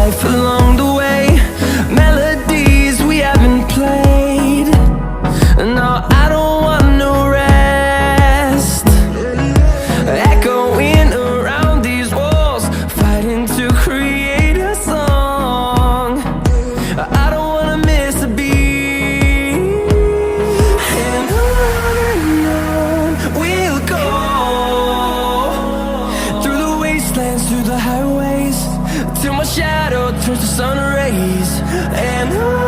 life along the way, melodies we haven't played. No, I don't want no rest, echoing around these walls, fighting to create a song. I don't wanna miss a beat, and on we'll go, through the wastelands, through the highways, till my shadow turns to sun rays. And on